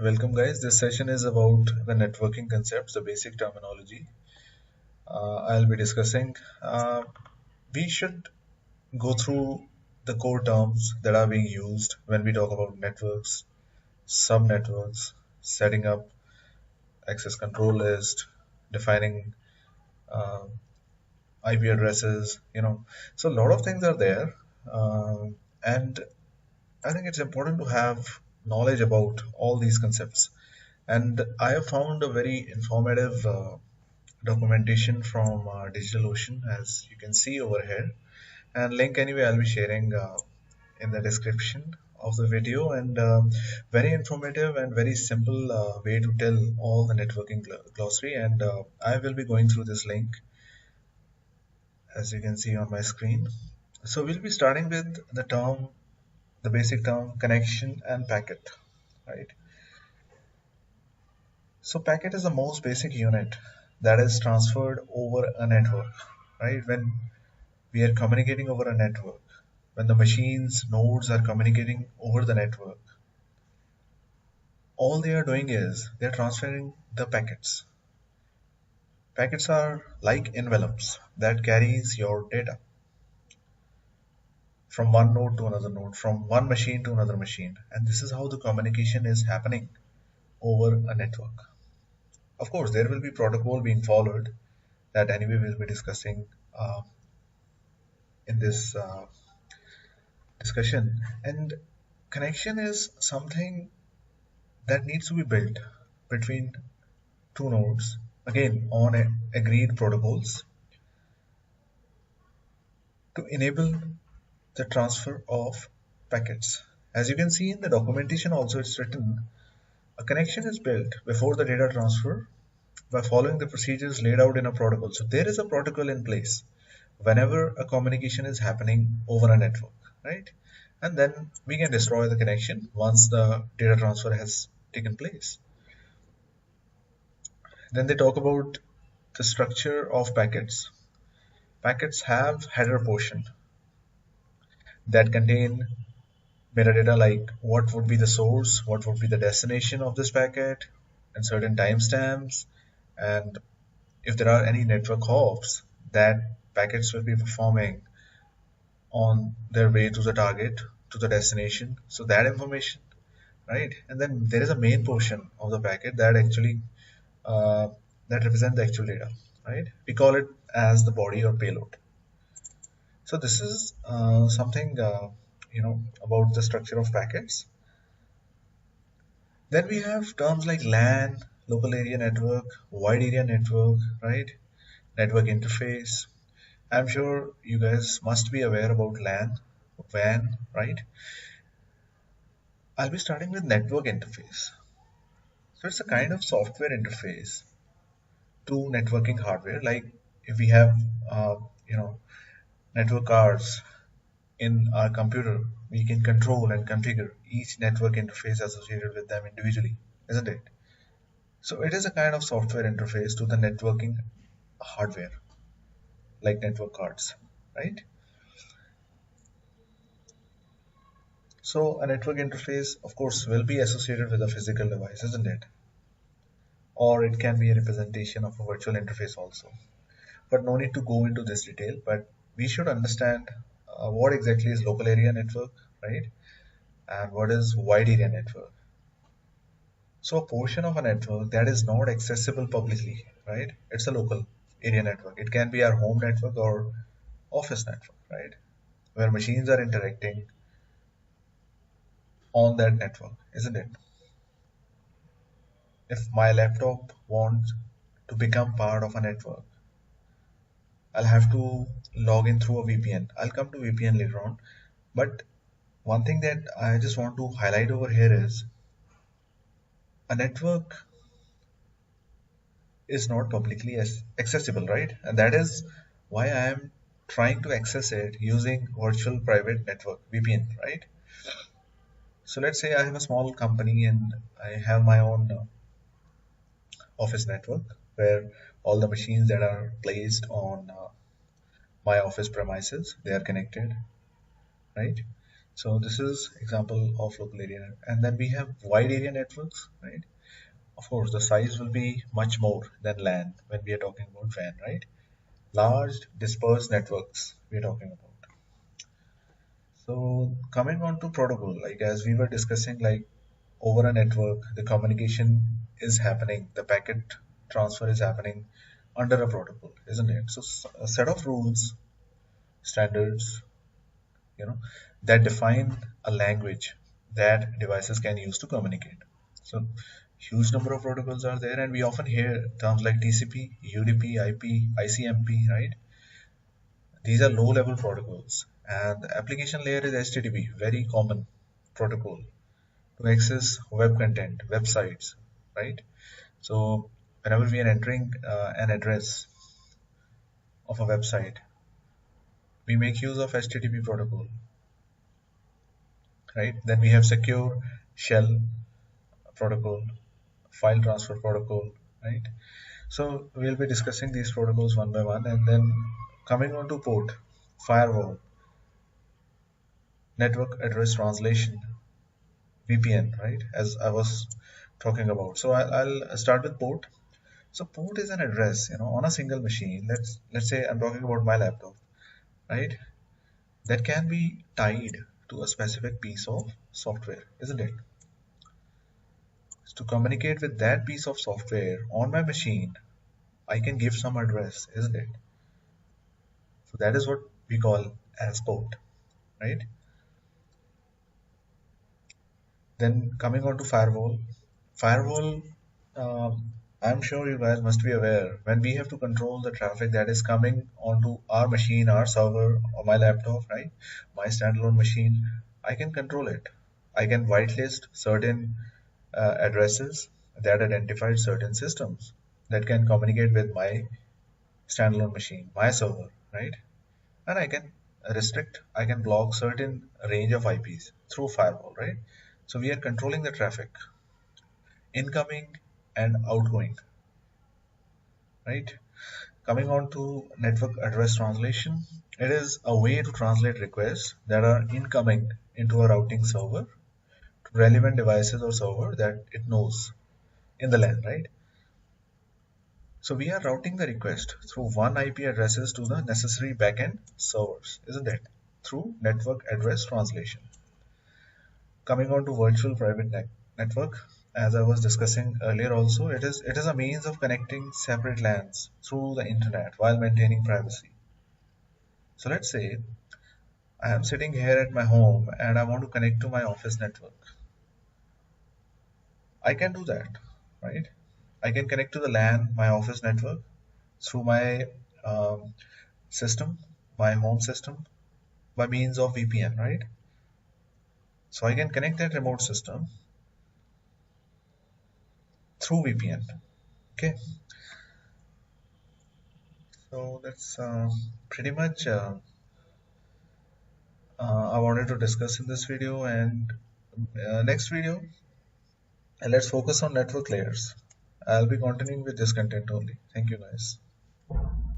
Welcome, guys. This session is about the networking concepts, the basic terminology I'll be discussing. We should go through the core terms that are being used when we talk about networks, subnetworks, setting up access control list, defining uh, IP addresses. So a lot of things are there, and I think it's important to have knowledge about all these concepts. And I have found a very informative documentation from DigitalOcean, as you can see over here. And link anyway, I'll be sharing in the description of the video. And very informative and very simple way to tell all the networking glossary. And I will be going through this link, as you can see on my screen. So we'll be starting with the basic term connection and packet, right? So packet is the most basic unit that is transferred over a network, right? When we are communicating over a network, when the machines, nodes are communicating over the network, all they are doing is they're transferring the packets. Packets are like envelopes that carries your data from one node to another node, from one machine to another machine. And this is how the communication is happening over a network. Of course, there will be protocol being followed that anyway we'll be discussing in this discussion. And connection is something that needs to be built between two nodes, again on agreed protocols, to enable the transfer of packets. As you can see in the documentation also, it's written a connection is built before the data transfer by following the procedures laid out in a protocol. So there is a protocol in place whenever a communication is happening over a network, right? And then we can destroy the connection once the data transfer has taken place. Then they talk about the structure of packets. Packets have header portion that contain metadata like what would be the source, what would be the destination of this packet, and certain timestamps. And if there are any network hops that packets will be performing on their way to the target, to the destination, so that information, right? And then there is a main portion of the packet that actually that represent the actual data, right? We call it as the body or payload. So this is something about the structure of packets. Then we have terms like LAN, local area network, wide area network, right? Network interface. I'm sure you guys must be aware about LAN, WAN, right? I'll be starting with network interface. So it's a kind of software interface to networking hardware. Like if we have, uh, you know, network cards in our computer, we can control and configure each network interface associated with them individually, isn't it? So it is a kind of software interface to the networking hardware, like network cards, right? So a network interface, of course, will be associated with a physical device, isn't it? Or it can be a representation of a virtual interface also. But no need to go into this detail, but we should understand what exactly is local area network, right? And what is wide area network. So a portion of a network that is not accessible publicly, right? It's a local area network. It can be our home network or office network, right? Where machines are interacting on that network, isn't it? If my laptop wants to become part of a network, I'll have to log in through a VPN. I'll come to VPN later on. But one thing that I just want to highlight over here is a network is not publicly accessible, right? And that is why I am trying to access it using virtual private network, VPN, right? So let's say I have a small company and I have my own office network where all the machines that are placed on my office premises, they are connected, right? So this is example of local area. And then we have wide area networks, right? Of course, the size will be much more than LAN when we are talking about WAN, right? Large dispersed networks we are talking about. So coming on to protocol, like as we were discussing, like over a network, the communication is happening, the packet transfer is happening under a protocol, isn't it? So a set of rules, standards, you know, that define a language that devices can use to communicate. So huge number of protocols are there, and we often hear terms like TCP, UDP, IP, ICMP, right? These are low-level protocols, and the application layer is HTTP, very common protocol to access web content, websites, right? So whenever we are entering an address of a website, we make use of HTTP protocol, right? Then we have secure shell protocol, file transfer protocol, right? So we'll be discussing these protocols one by one, and then coming on to port, firewall, network address translation, VPN, right? As I was talking about. So I'll start with port. So port is an address, on a single machine. Let's say I'm talking about my laptop, right? That can be tied to a specific piece of software, isn't it? So to communicate with that piece of software on my machine, I can give some address, isn't it? So that is what we call as port, right? Then coming on to firewall. Firewall, I'm sure you guys must be aware when we have to control the traffic that is coming onto our machine, our server, or my laptop, right? My standalone machine, I can control it. I can whitelist certain addresses that identify certain systems that can communicate with my standalone machine, my server, right? And I can restrict, I can block certain range of IPs through firewall, right? So we are controlling the traffic, incoming and outgoing, right? Coming on to network address translation, it is a way to translate requests that are incoming into a routing server to relevant devices or server that it knows in the LAN, right? So we are routing the request through one IP addresses to the necessary backend servers, isn't it? Through network address translation. Coming on to virtual private network, as I was discussing earlier also, it is a means of connecting separate LANs through the internet while maintaining privacy. So let's say I am sitting here at my home and I want to connect to my office network. I can do that, right? I can connect to the LAN, my office network, through my um, system, my home system, by means of VPN, right? So I can connect that remote system through VPN. Okay, so that's pretty much I wanted to discuss in this video, and next video, let's focus on network layers. I'll be continuing with this content only. Thank you, guys.